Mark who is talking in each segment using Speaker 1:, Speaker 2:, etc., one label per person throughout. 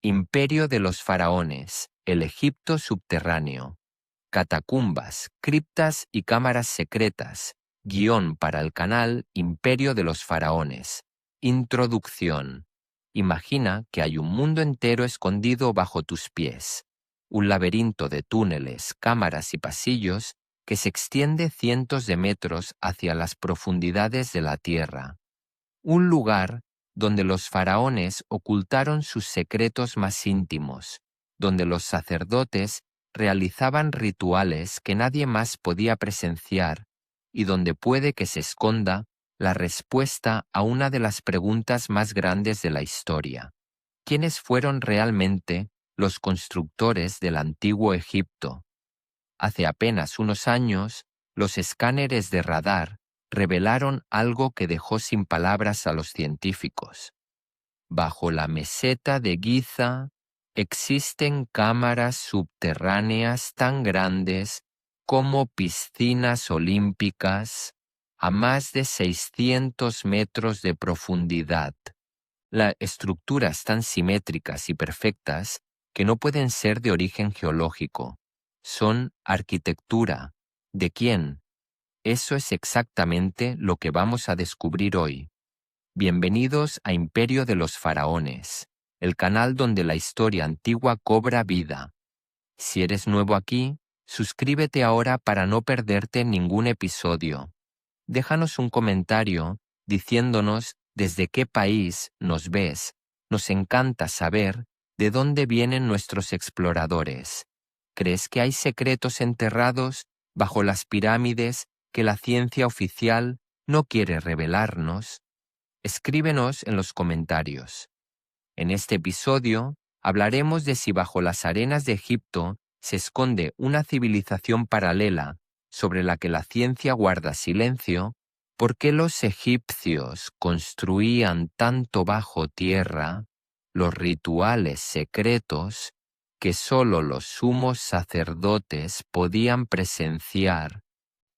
Speaker 1: Imperio de los faraones, el Egipto subterráneo. Catacumbas, criptas y cámaras secretas. Guión para el canal Imperio de los faraones. Introducción. Imagina que hay un mundo entero escondido bajo tus pies. Un laberinto de túneles, cámaras y pasillos que se extiende cientos de metros hacia las profundidades de la tierra. Un lugar donde los faraones ocultaron sus secretos más íntimos, donde los sacerdotes realizaban rituales que nadie más podía presenciar y donde puede que se esconda la respuesta a una de las preguntas más grandes de la historia. ¿Quiénes fueron realmente los constructores del antiguo Egipto? Hace apenas unos años, los escáneres de radar revelaron algo que dejó sin palabras a los científicos. Bajo la meseta de Giza existen cámaras subterráneas tan grandes como piscinas olímpicas a más de 600 metros de profundidad. Las estructuras tan simétricas y perfectas que no pueden ser de origen geológico. Son arquitectura. ¿De quién? Eso es exactamente lo que vamos a descubrir hoy. Bienvenidos a Imperio de los Faraones, el canal donde la historia antigua cobra vida. Si eres nuevo aquí, suscríbete ahora para no perderte ningún episodio. Déjanos un comentario diciéndonos desde qué país nos ves. Nos encanta saber de dónde vienen nuestros exploradores. ¿Crees que hay secretos enterrados bajo las pirámides que la ciencia oficial no quiere revelarnos? Escríbenos en los comentarios. En este episodio hablaremos de si bajo las arenas de Egipto se esconde una civilización paralela sobre la que la ciencia guarda silencio, por qué los egipcios construían tanto bajo tierra, los rituales secretos que solo los sumos sacerdotes podían presenciar,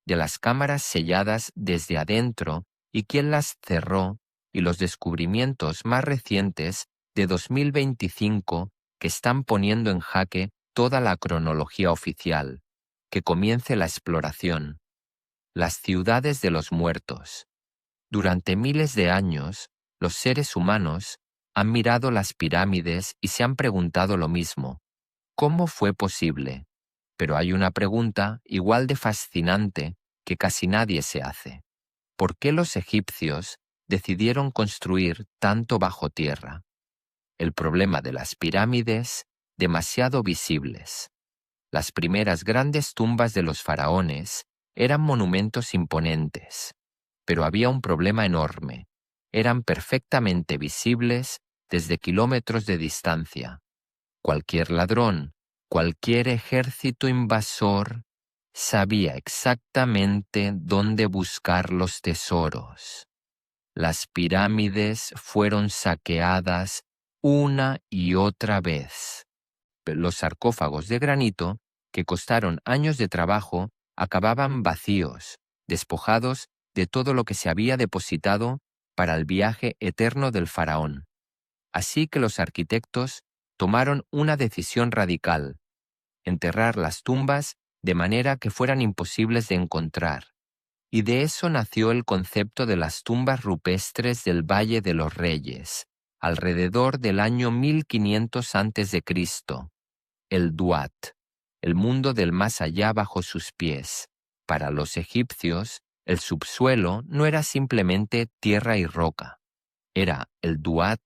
Speaker 1: de las cámaras selladas desde adentro y quién las cerró, y los descubrimientos más recientes de 2025 que están poniendo en jaque toda la cronología oficial. Que comience la exploración. Las ciudades de los muertos. Durante miles de años, los seres humanos han mirado las pirámides y se han preguntado lo mismo. ¿Cómo fue posible? Pero hay una pregunta igual de fascinante que casi nadie se hace. ¿Por qué los egipcios decidieron construir tanto bajo tierra? El problema de las pirámides, demasiado visibles. Las primeras grandes tumbas de los faraones eran monumentos imponentes, pero había un problema enorme. Eran perfectamente visibles desde kilómetros de distancia. Cualquier ladrón, cualquier ejército invasor sabía exactamente dónde buscar los tesoros. Las pirámides fueron saqueadas una y otra vez. Los sarcófagos de granito, que costaron años de trabajo, acababan vacíos, despojados de todo lo que se había depositado para el viaje eterno del faraón. Así que los arquitectos tomaron una decisión radical: enterrar las tumbas de manera que fueran imposibles de encontrar. Y de eso nació el concepto de las tumbas rupestres del Valle de los Reyes, alrededor del año 1500 a.C., el Duat, el mundo del más allá bajo sus pies. Para los egipcios, el subsuelo no era simplemente tierra y roca. Era el Duat,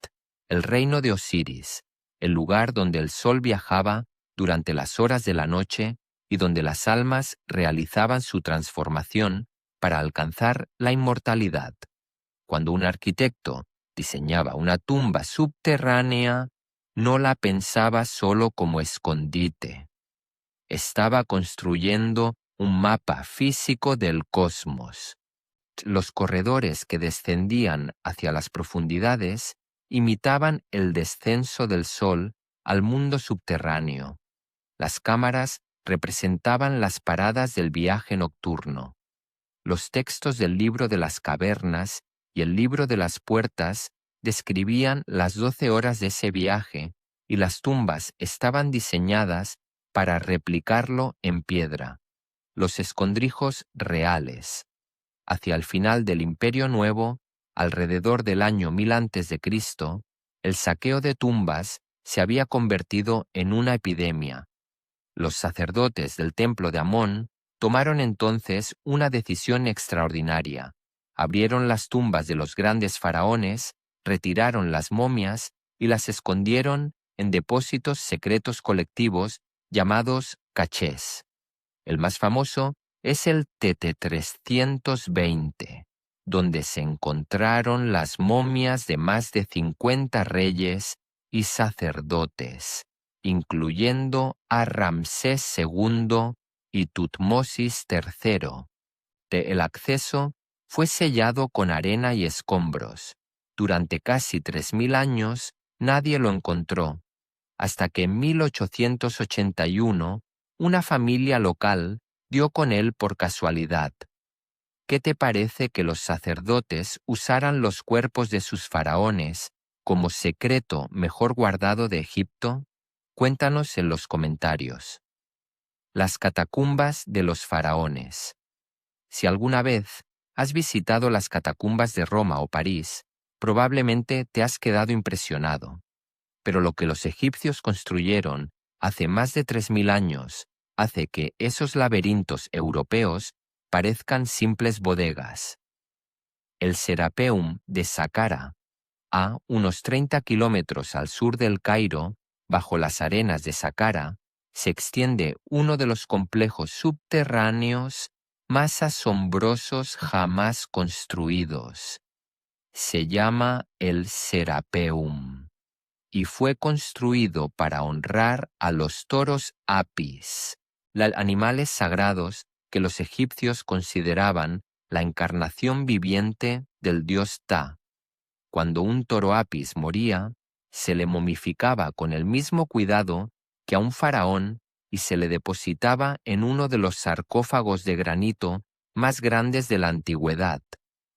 Speaker 1: el reino de Osiris, el lugar donde el sol viajaba durante las horas de la noche y donde las almas realizaban su transformación para alcanzar la inmortalidad. Cuando un arquitecto diseñaba una tumba subterránea, no la pensaba solo como escondite. Estaba construyendo un mapa físico del cosmos. Los corredores que descendían hacia las profundidades imitaban el descenso del sol al mundo subterráneo. Las cámaras representaban las paradas del viaje nocturno. Los textos del libro de las cavernas y el libro de las puertas describían las 12 horas de ese viaje y las tumbas estaban diseñadas para replicarlo en piedra. Los escondrijos reales. Hacia el final del Imperio Nuevo, alrededor del año 1000 a.C., el saqueo de tumbas se había convertido en una epidemia. Los sacerdotes del templo de Amón tomaron entonces una decisión extraordinaria. Abrieron las tumbas de los grandes faraones, retiraron las momias y las escondieron en depósitos secretos colectivos llamados cachés. El más famoso es el TT-320, donde se encontraron las momias de más de 50 reyes y sacerdotes, incluyendo a Ramsés II y Tutmosis III. El acceso fue sellado con arena y escombros. Durante casi 3000 años nadie lo encontró, hasta que en 1881 una familia local dio con él por casualidad. ¿Qué te parece que los sacerdotes usaran los cuerpos de sus faraones como secreto mejor guardado de Egipto? Cuéntanos en los comentarios. Las catacumbas de los faraones. Si alguna vez has visitado las catacumbas de Roma o París, probablemente te has quedado impresionado. Pero lo que los egipcios construyeron hace más de 3000 años hace que esos laberintos europeos parezcan simples bodegas. El Serapeum de Saqqara, a unos 30 kilómetros al sur del Cairo, bajo las arenas de Saqqara, se extiende uno de los complejos subterráneos más asombrosos jamás construidos. Se llama el Serapeum y fue construido para honrar a los toros Apis, animales sagrados que los egipcios consideraban la encarnación viviente del dios Ta. Cuando un toro Apis moría, se le momificaba con el mismo cuidado que a un faraón y se le depositaba en uno de los sarcófagos de granito más grandes de la antigüedad,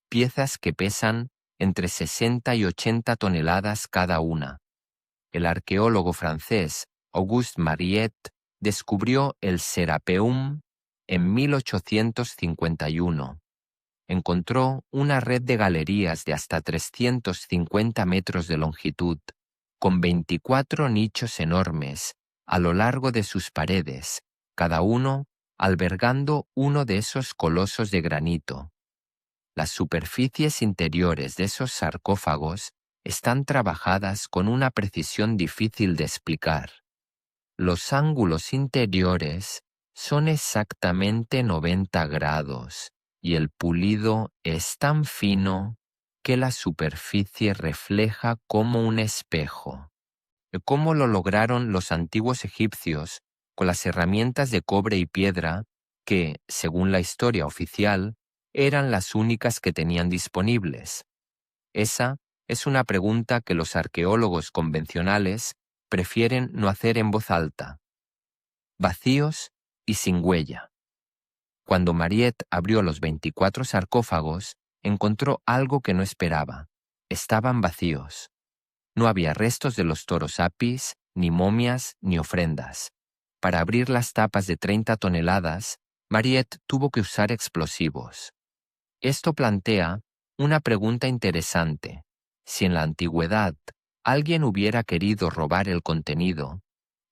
Speaker 1: piezas que pesan entre 60 y 80 toneladas cada una. El arqueólogo francés Auguste Mariette descubrió el Serapeum en 1851. Encontró una red de galerías de hasta 350 metros de longitud, con 24 nichos enormes a lo largo de sus paredes, cada uno albergando uno de esos colosos de granito. Las superficies interiores de esos sarcófagos están trabajadas con una precisión difícil de explicar. Los ángulos interiores son exactamente 90 grados y el pulido es tan fino que la superficie refleja como un espejo. ¿Cómo lo lograron los antiguos egipcios con las herramientas de cobre y piedra que, según la historia oficial, eran las únicas que tenían disponibles? Esa es una pregunta que los arqueólogos convencionales prefieren no hacer en voz alta. Vacíos y sin huella. Cuando Mariette abrió los 24 sarcófagos, encontró algo que no esperaba. Estaban vacíos. No había restos de los toros Apis, ni momias, ni ofrendas. Para abrir las tapas de 30 toneladas, Mariette tuvo que usar explosivos. Esto plantea una pregunta interesante. Si en la antigüedad alguien hubiera querido robar el contenido,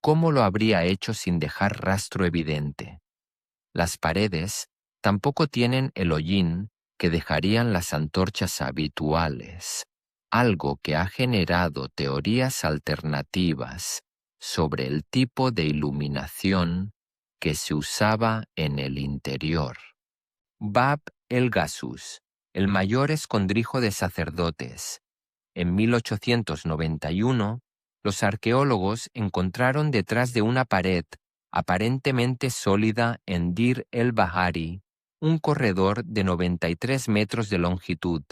Speaker 1: ¿cómo lo habría hecho sin dejar rastro evidente? Las paredes tampoco tienen el hollín que dejarían las antorchas habituales, algo que ha generado teorías alternativas sobre el tipo de iluminación que se usaba en el interior. Bab el-Gasus, el mayor escondrijo de sacerdotes. En 1891, los arqueólogos encontraron detrás de una pared aparentemente sólida en Dir el-Bahari un corredor de 93 metros de longitud,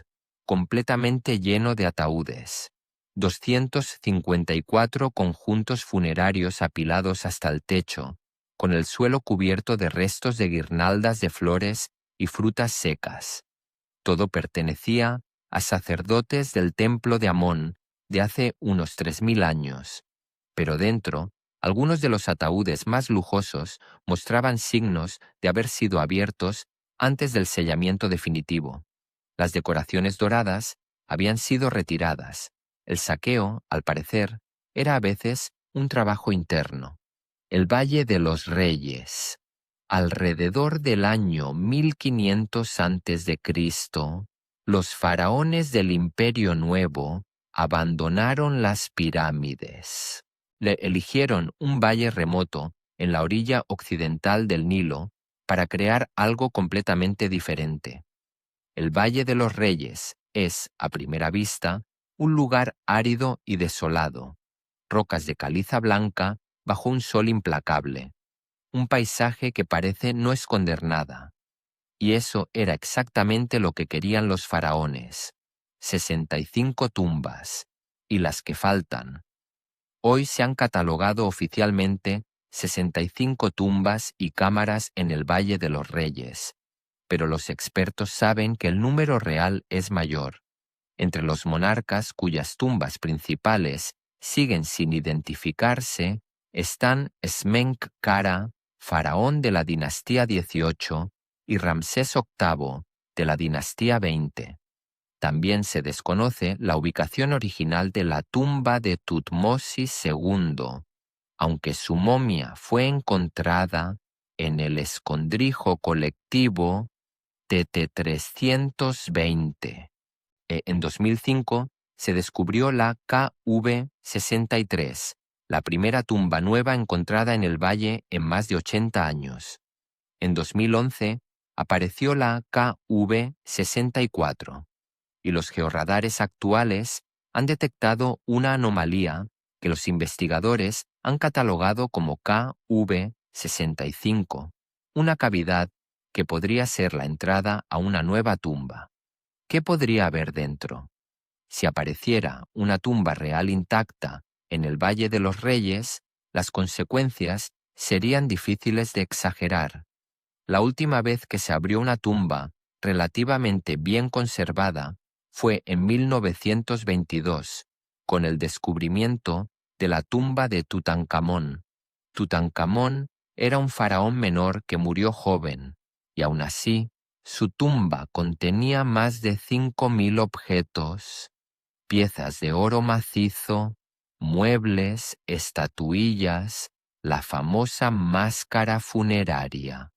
Speaker 1: completamente lleno de ataúdes. 254 conjuntos funerarios apilados hasta el techo, con el suelo cubierto de restos de guirnaldas de flores y frutas secas. Todo pertenecía a sacerdotes del templo de Amón de hace unos 3000 años. Pero dentro, algunos de los ataúdes más lujosos mostraban signos de haber sido abiertos antes del sellamiento definitivo. Las decoraciones doradas habían sido retiradas. El saqueo, al parecer, era a veces un trabajo interno. El Valle de los Reyes. Alrededor del año 1500 a.C., los faraones del Imperio Nuevo abandonaron las pirámides. Eligieron un valle remoto en la orilla occidental del Nilo para crear algo completamente diferente. El Valle de los Reyes es, a primera vista, un lugar árido y desolado, rocas de caliza blanca bajo un sol implacable, un paisaje que parece no esconder nada. Y eso era exactamente lo que querían los faraones: 65 tumbas, y las que faltan. Hoy se han catalogado oficialmente 65 tumbas y cámaras en el Valle de los Reyes, pero los expertos saben que el número real es mayor. Entre los monarcas cuyas tumbas principales siguen sin identificarse están Smenkhkara, faraón de la dinastía 18, y Ramsés VIII, de la dinastía 20. También se desconoce la ubicación original de la tumba de Tutmosis II, aunque su momia fue encontrada en el escondrijo colectivo TT-320. En 2005 se descubrió la KV-63, la primera tumba nueva encontrada en el valle en más de 80 años. En 2011 apareció la KV-64, y los georradares actuales han detectado una anomalía que los investigadores han catalogado como KV-65, una cavidad que podría ser la entrada a una nueva tumba. ¿Qué podría haber dentro? Si apareciera una tumba real intacta en el Valle de los Reyes, las consecuencias serían difíciles de exagerar. La última vez que se abrió una tumba relativamente bien conservada fue en 1922, con el descubrimiento de la tumba de Tutankamón. Tutankamón era un faraón menor que murió joven, y aún así, su tumba contenía más de 5.000 objetos, piezas de oro macizo, muebles, estatuillas, la famosa máscara funeraria.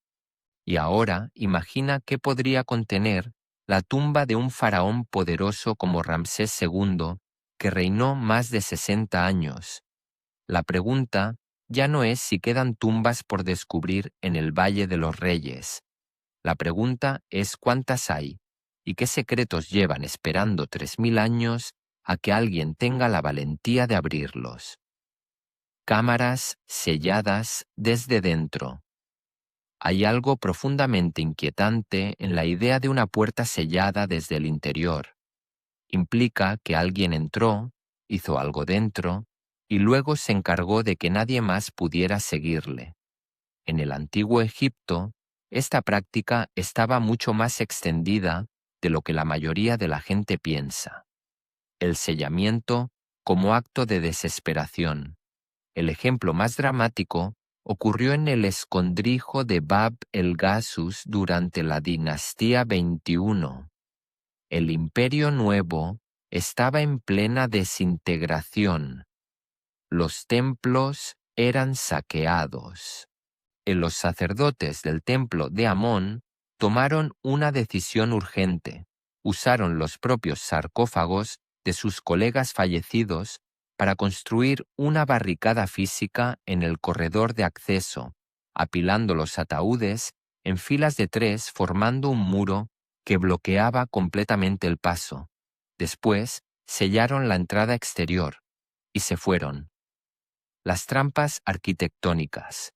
Speaker 1: Y ahora imagina qué podría contener la tumba de un faraón poderoso como Ramsés II, que reinó más de 60 años. La pregunta ya no es si quedan tumbas por descubrir en el Valle de los Reyes. La pregunta es cuántas hay y qué secretos llevan esperando 3.000 años a que alguien tenga la valentía de abrirlos. Cámaras selladas desde dentro. Hay algo profundamente inquietante en la idea de una puerta sellada desde el interior. Implica que alguien entró, hizo algo dentro, y luego se encargó de que nadie más pudiera seguirle. En el antiguo Egipto, esta práctica estaba mucho más extendida de lo que la mayoría de la gente piensa. El sellamiento como acto de desesperación. El ejemplo más dramático ocurrió en el escondrijo de Bab el-Gasus durante la dinastía 21. El Imperio Nuevo estaba en plena desintegración. Los templos eran saqueados. Los sacerdotes del templo de Amón tomaron una decisión urgente. Usaron los propios sarcófagos de sus colegas fallecidos para construir una barricada física en el corredor de acceso, apilando los ataúdes en filas de 3 formando un muro que bloqueaba completamente el paso. Después sellaron la entrada exterior y se fueron. Las trampas arquitectónicas.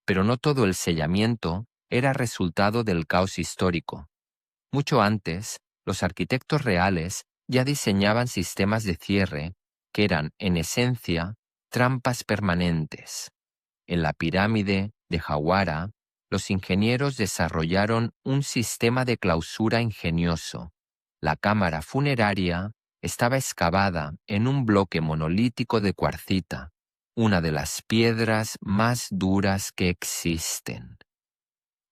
Speaker 1: Pero no todo el sellamiento era resultado del caos histórico. Mucho antes, los arquitectos reales ya diseñaban sistemas de cierre que eran, en esencia, trampas permanentes. En la pirámide de Jawara, los ingenieros desarrollaron un sistema de clausura ingenioso. La cámara funeraria estaba excavada en un bloque monolítico de cuarcita. una de las piedras más duras que existen.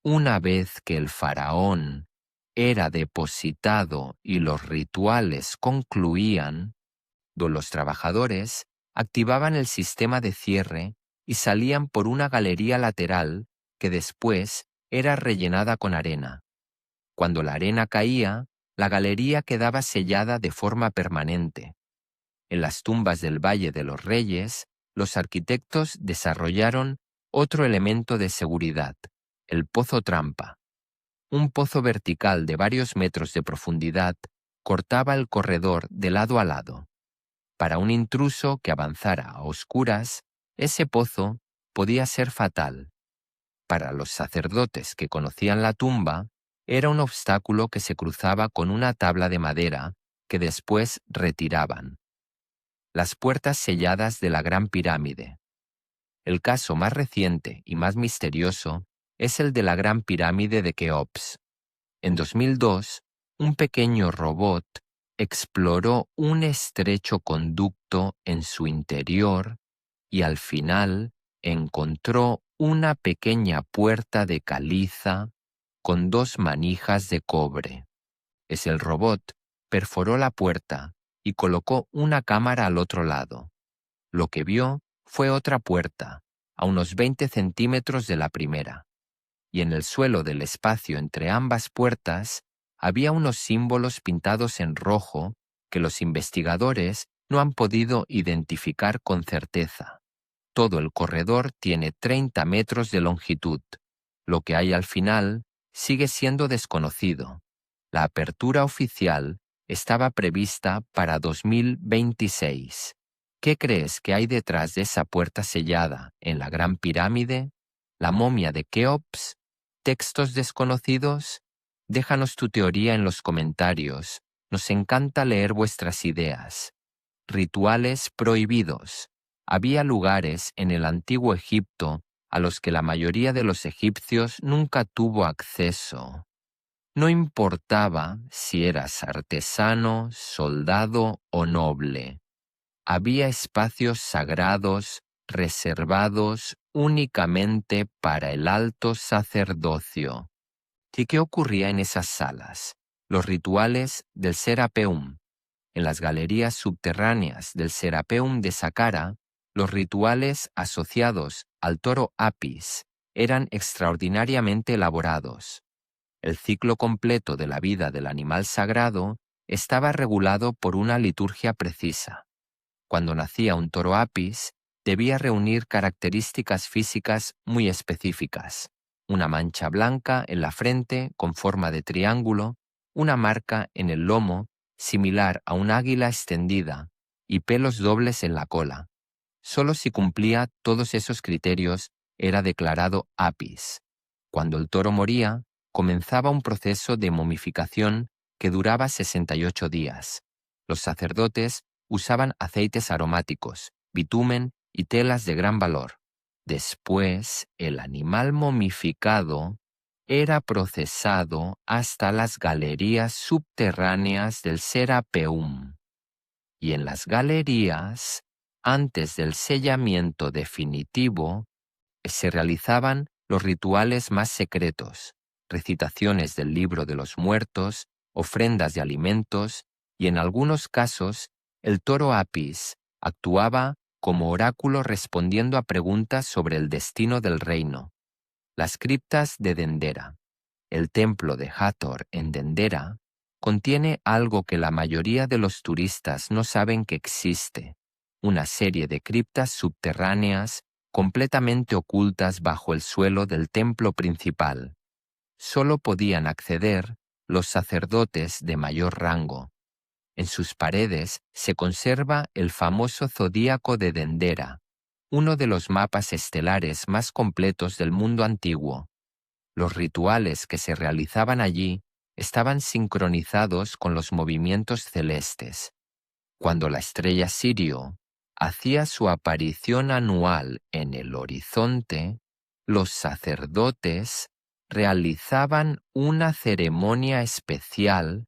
Speaker 1: Una vez que el faraón era depositado y los rituales concluían, los trabajadores activaban el sistema de cierre y salían por una galería lateral que después era rellenada con arena. Cuando la arena caía, la galería quedaba sellada de forma permanente. En las tumbas del Valle de los Reyes, los arquitectos desarrollaron otro elemento de seguridad, el pozo trampa. Un pozo vertical de varios metros de profundidad cortaba el corredor de lado a lado. Para un intruso que avanzara a oscuras, ese pozo podía ser fatal. Para los sacerdotes que conocían la tumba, era un obstáculo que se cruzaba con una tabla de madera que después retiraban. Las puertas selladas de la Gran Pirámide. El caso más reciente y más misterioso es el de la Gran Pirámide de Keops. En 2002, un pequeño robot exploró un estrecho conducto en su interior y al final encontró una pequeña puerta de caliza con 2 manijas de cobre. El robot perforó la puerta y colocó una cámara al otro lado. Lo que vio fue otra puerta, a unos 20 centímetros de la primera, y en el suelo del espacio entre ambas puertas había unos símbolos pintados en rojo que los investigadores no han podido identificar con certeza. Todo el corredor tiene 30 metros de longitud. Lo que hay al final sigue siendo desconocido. La apertura oficial estaba prevista para 2026. ¿Qué crees que hay detrás de esa puerta sellada en la Gran Pirámide? ¿La momia de Keops? ¿Textos desconocidos? Déjanos tu teoría en los comentarios. Nos encanta leer vuestras ideas. Rituales prohibidos. Había lugares en el antiguo Egipto a los que la mayoría de los egipcios nunca tuvo acceso. No importaba si eras artesano, soldado o noble. Había espacios sagrados reservados únicamente para el alto sacerdocio. ¿Y qué ocurría en esas salas? Los rituales del Serapeum. En las galerías subterráneas del Serapeum de Saqqara, los rituales asociados al toro Apis eran extraordinariamente elaborados. El ciclo completo de la vida del animal sagrado estaba regulado por una liturgia precisa. Cuando nacía un toro Apis, debía reunir características físicas muy específicas: una mancha blanca en la frente con forma de triángulo, una marca en el lomo similar a un águila extendida y pelos dobles en la cola. Solo si cumplía todos esos criterios era declarado Apis. Cuando el toro moría, comenzaba un proceso de momificación que duraba 68 días. Los sacerdotes usaban aceites aromáticos, bitumen y telas de gran valor. Después, el animal momificado era procesado hasta las galerías subterráneas del Serapeum. Y en las galerías, antes del sellamiento definitivo, se realizaban los rituales más secretos, recitaciones del libro de los muertos, ofrendas de alimentos y, en algunos casos, el toro Apis actuaba como oráculo respondiendo a preguntas sobre el destino del reino. Las criptas de Dendera. El templo de Hathor en Dendera contiene algo que la mayoría de los turistas no saben que existe: una serie de criptas subterráneas completamente ocultas bajo el suelo del templo principal. Solo podían acceder los sacerdotes de mayor rango. En sus paredes se conserva el famoso zodíaco de Dendera, uno de los mapas estelares más completos del mundo antiguo. Los rituales que se realizaban allí estaban sincronizados con los movimientos celestes. Cuando la estrella Sirio hacía su aparición anual en el horizonte, los sacerdotes realizaban una ceremonia especial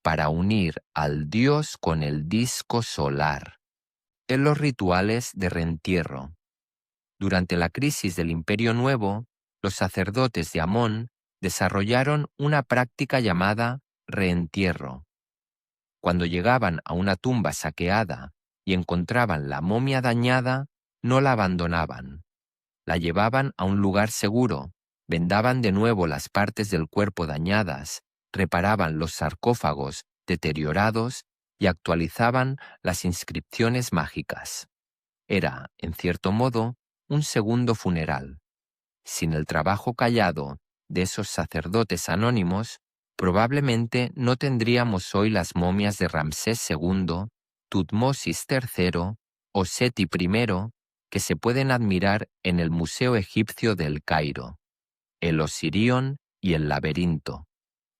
Speaker 1: para unir al dios con el disco solar. en los rituales de reentierro. Durante la crisis del Imperio Nuevo, los sacerdotes de Amón desarrollaron una práctica llamada reentierro. Cuando llegaban a una tumba saqueada y encontraban la momia dañada, no la abandonaban. La llevaban a un lugar seguro, vendaban de nuevo las partes del cuerpo dañadas, reparaban los sarcófagos deteriorados y actualizaban las inscripciones mágicas. Era, en cierto modo, un segundo funeral. Sin el trabajo callado de esos sacerdotes anónimos, probablemente no tendríamos hoy las momias de Ramsés II, Tutmosis III o Seti I que se pueden admirar en el Museo Egipcio del Cairo, el Osirión y el Laberinto.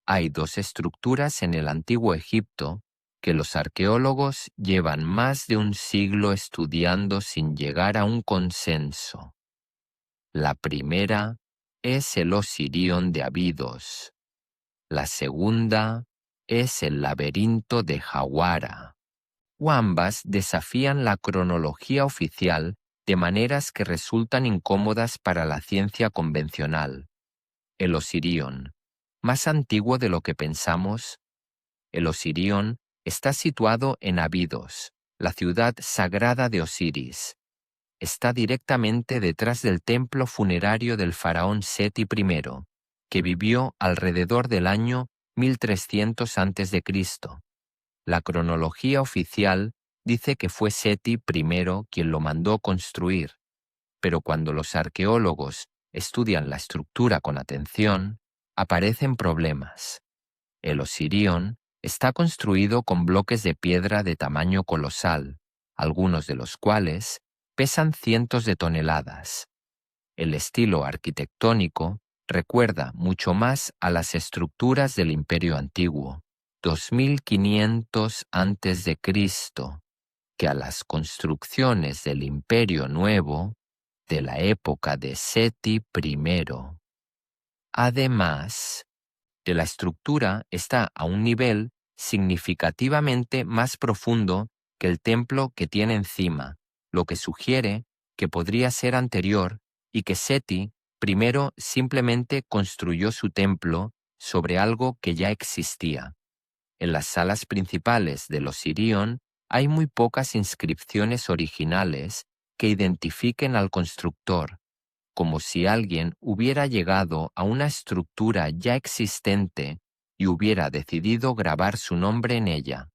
Speaker 1: Hay dos estructuras en el Antiguo Egipto que los arqueólogos llevan más de un siglo estudiando sin llegar a un consenso. La primera es el Osirión de Abidos. La segunda es el Laberinto de Jawara. Ambas desafían la cronología oficial de maneras que resultan incómodas para la ciencia convencional. El Osirión, más antiguo de lo que pensamos. El Osirión está situado en Abidos, la ciudad sagrada de Osiris. Está directamente detrás del templo funerario del faraón Seti I, que vivió alrededor del año 1300 a.C. La cronología oficial dice que fue Seti I quien lo mandó construir, pero cuando los arqueólogos estudian la estructura con atención, aparecen problemas. El Osirión está construido con bloques de piedra de tamaño colosal, algunos de los cuales pesan cientos de toneladas. El estilo arquitectónico recuerda mucho más a las estructuras del Imperio Antiguo, 2500 a.C., que a las construcciones del Imperio Nuevo de la época de Seti I. Además, la estructura está a un nivel significativamente más profundo que el templo que tiene encima, lo que sugiere que podría ser anterior y que Seti primero simplemente construyó su templo sobre algo que ya existía. En las salas principales del Osirión hay muy pocas inscripciones originales que identifiquen al constructor, como si alguien hubiera llegado a una estructura ya existente y hubiera decidido grabar su nombre en ella.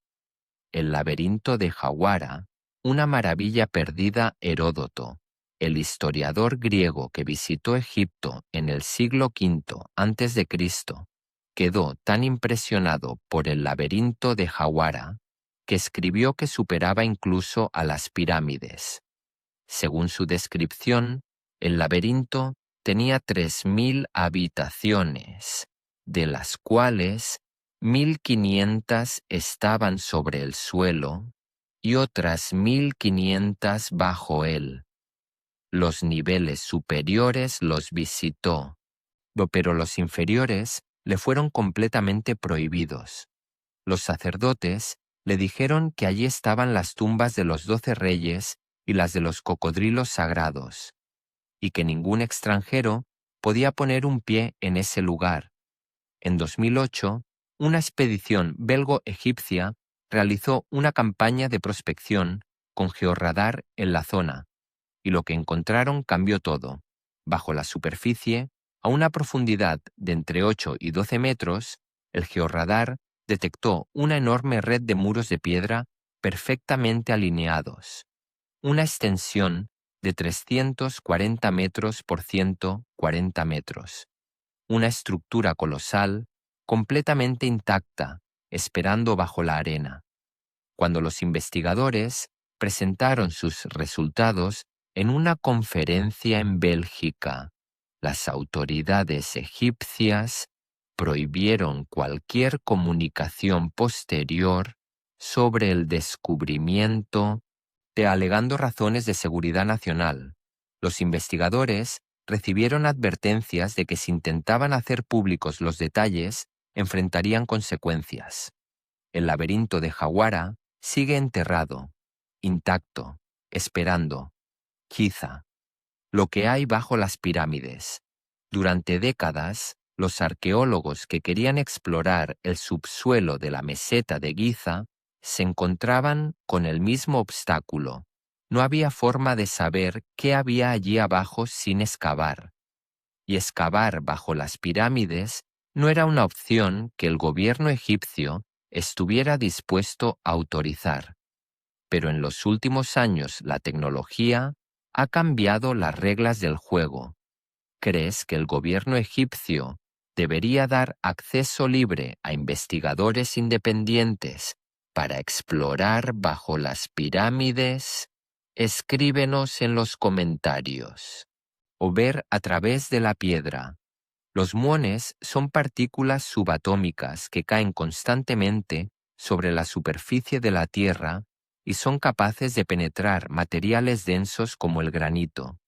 Speaker 1: El laberinto de Jawara, una maravilla perdida. Heródoto, el historiador griego que visitó Egipto en el siglo V a.C., quedó tan impresionado por el laberinto de Jawara que escribió que superaba incluso a las pirámides. Según su descripción, el laberinto tenía 3000 habitaciones, de las cuales 1500 estaban sobre el suelo y otras 1500 bajo él. Los niveles superiores los visitó, pero los inferiores le fueron completamente prohibidos. Los sacerdotes le dijeron que allí estaban las tumbas de los 12 reyes y las de los cocodrilos sagrados, y que ningún extranjero podía poner un pie en ese lugar. En 2008, una expedición belgo-egipcia realizó una campaña de prospección con georradar en la zona, y lo que encontraron cambió todo. Bajo la superficie, a una profundidad de entre 8 y 12 metros, el georradar detectó una enorme red de muros de piedra perfectamente alineados, una extensión de 340 metros por 140 metros, una estructura colosal, completamente intacta, esperando bajo la arena. Cuando los investigadores presentaron sus resultados en una conferencia en Bélgica, las autoridades egipcias prohibieron cualquier comunicación posterior sobre el descubrimiento, alegando razones de seguridad nacional. Los investigadores recibieron advertencias de que si intentaban hacer públicos los detalles, enfrentarían consecuencias. El laberinto de Jawara sigue enterrado, intacto, esperando. Giza. Lo que hay bajo las pirámides. Durante décadas, los arqueólogos que querían explorar el subsuelo de la meseta de Giza se encontraban con el mismo obstáculo. No había forma de saber qué había allí abajo sin excavar. Y excavar bajo las pirámides no era una opción que el gobierno egipcio estuviera dispuesto a autorizar. Pero en los últimos años la tecnología ha cambiado las reglas del juego. ¿Crees que el gobierno egipcio debería dar acceso libre a investigadores independientes para explorar bajo las pirámides? Escríbenos en los comentarios. O ver a través de la piedra. Los muones son partículas subatómicas que caen constantemente sobre la superficie de la Tierra y son capaces de penetrar materiales densos como el granito.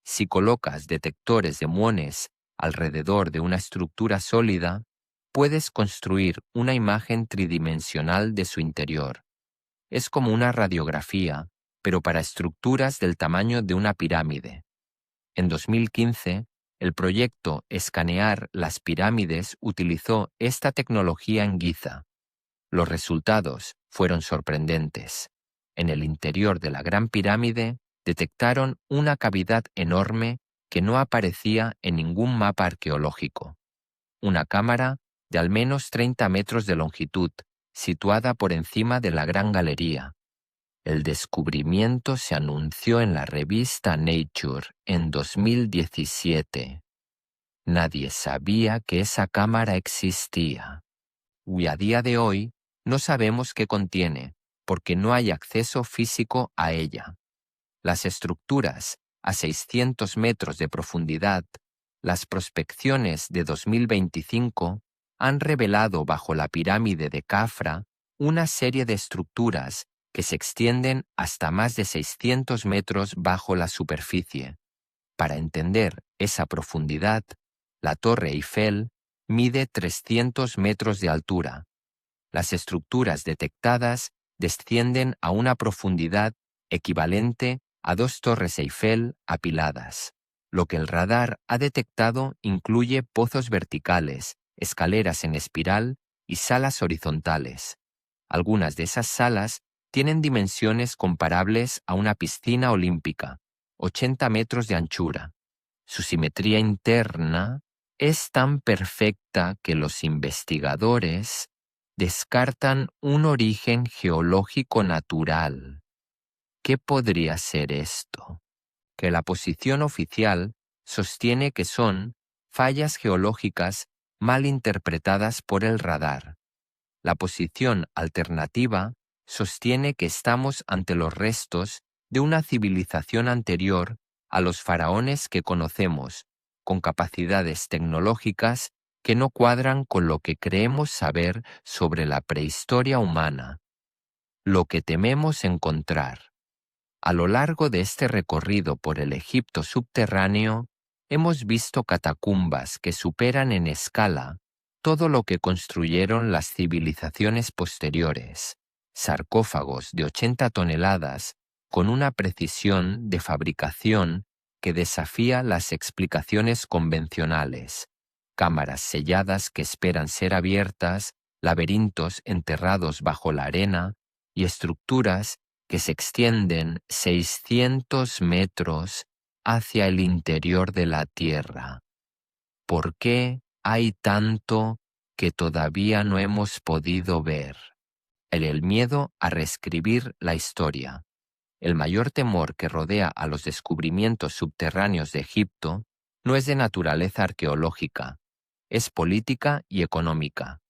Speaker 1: Si colocas detectores de muones alrededor de una estructura sólida, puedes construir una imagen tridimensional de su interior. Es como una radiografía, pero para estructuras del tamaño de una pirámide. En 2015, el proyecto Escanear las Pirámides utilizó esta tecnología en Giza. Los resultados fueron sorprendentes. En el interior de la Gran Pirámide detectaron una cavidad enorme que no aparecía en ningún mapa arqueológico. Una cámara de al menos 30 metros de longitud, situada por encima de la Gran Galería. El descubrimiento se anunció en la revista Nature en 2017. Nadie sabía que esa cámara existía. Y a día de hoy no sabemos qué contiene, porque no hay acceso físico a ella. Las estructuras a 600 metros de profundidad, las prospecciones de 2025 han revelado bajo la pirámide de Khafra una serie de estructuras que se extienden hasta más de 600 metros bajo la superficie. Para entender esa profundidad, la Torre Eiffel mide 300 metros de altura. Las estructuras detectadas descienden a una profundidad equivalente a 2 Torres Eiffel apiladas. Lo que el radar ha detectado incluye pozos verticales, escaleras en espiral y salas horizontales. Algunas de esas salas tienen dimensiones comparables a una piscina olímpica, 80 metros de anchura. Su simetría interna es tan perfecta que los investigadores descartan un origen geológico natural. ¿Qué podría ser esto? Que la posición oficial sostiene que son fallas geológicas mal interpretadas por el radar. La posición alternativa sostiene que estamos ante los restos de una civilización anterior a los faraones que conocemos, con capacidades tecnológicas que no cuadran con lo que creemos saber sobre la prehistoria humana. Lo que tememos encontrar. A lo largo de este recorrido por el Egipto subterráneo, hemos visto catacumbas que superan en escala todo lo que construyeron las civilizaciones posteriores, sarcófagos de 80 toneladas con una precisión de fabricación que desafía las explicaciones convencionales, cámaras selladas que esperan ser abiertas, laberintos enterrados bajo la arena y estructuras que se extienden 600 metros hacia el interior de la Tierra. ¿Por qué hay tanto que todavía no hemos podido ver? El miedo a reescribir la historia. El mayor temor que rodea a los descubrimientos subterráneos de Egipto no es de naturaleza arqueológica, es política y económica.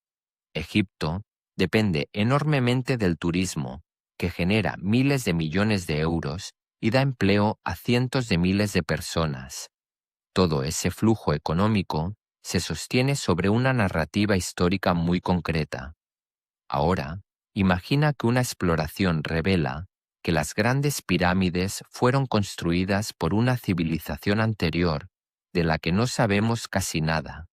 Speaker 1: Egipto depende enormemente del turismo, que genera miles de millones de euros y da empleo a cientos de miles de personas. Todo ese flujo económico se sostiene sobre una narrativa histórica muy concreta. Ahora, imagina que una exploración revela que las grandes pirámides fueron construidas por una civilización anterior de la que no sabemos casi nada,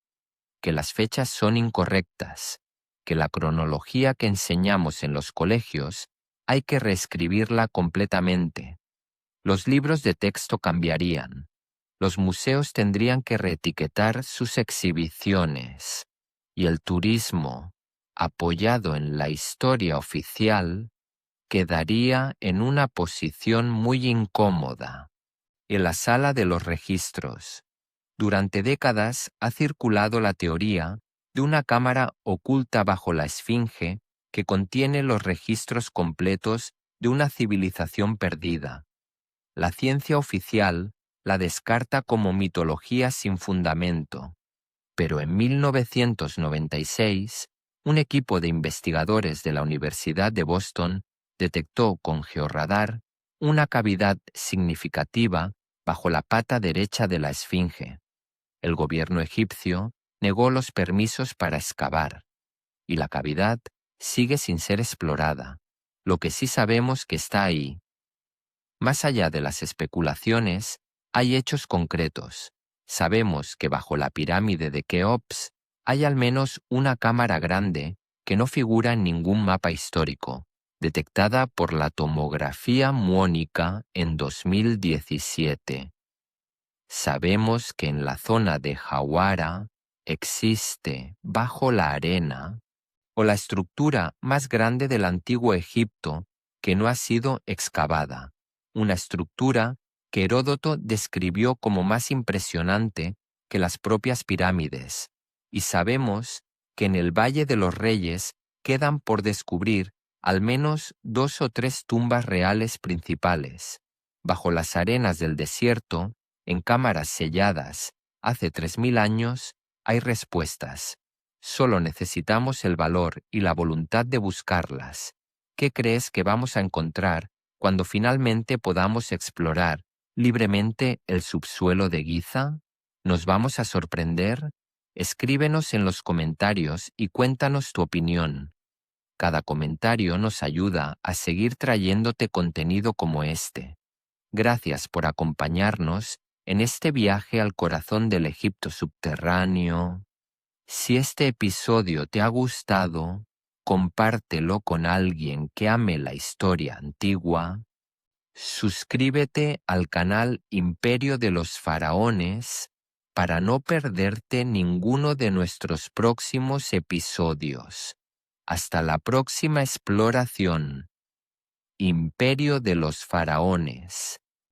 Speaker 1: que las fechas son incorrectas, que la cronología que enseñamos en los colegios hay que reescribirla completamente, Los libros de texto cambiarían. Los museos tendrían que reetiquetar sus exhibiciones. Y el turismo, apoyado en la historia oficial, quedaría en una posición muy incómoda. En la sala de los registros, durante décadas ha circulado la teoría de una cámara oculta bajo la Esfinge que contiene los registros completos de una civilización perdida. La ciencia oficial la descarta como mitología sin fundamento, pero en 1996, un equipo de investigadores de la Universidad de Boston detectó con georradar una cavidad significativa bajo la pata derecha de la Esfinge. El gobierno egipcio negó los permisos para excavar, y la cavidad sigue sin ser explorada. Lo que sí sabemos que está ahí. Más allá de las especulaciones, hay hechos concretos. Sabemos que bajo la pirámide de Keops hay al menos una cámara grande que no figura en ningún mapa histórico, detectada por la tomografía muónica en 2017. Sabemos que en la zona de Hawara existe, bajo la arena, o la estructura más grande del antiguo Egipto que no ha sido excavada, una estructura que Heródoto describió como más impresionante que las propias pirámides, y sabemos que en el Valle de los Reyes quedan por descubrir al menos 2 o 3 tumbas reales principales. Bajo las arenas del desierto, en cámaras selladas hace 3000 años, hay respuestas. Solo necesitamos el valor y la voluntad de buscarlas. ¿Qué crees que vamos a encontrar cuando finalmente podamos explorar libremente el subsuelo de Giza? ¿Nos vamos a sorprender? Escríbenos en los comentarios y cuéntanos tu opinión. Cada comentario nos ayuda a seguir trayéndote contenido como este. Gracias por acompañarnos en este viaje al corazón del Egipto subterráneo. Si este episodio te ha gustado, compártelo con alguien que ame la historia antigua. Suscríbete al canal Imperio de los Faraones para no perderte ninguno de nuestros próximos episodios. Hasta la próxima exploración. Imperio de los Faraones.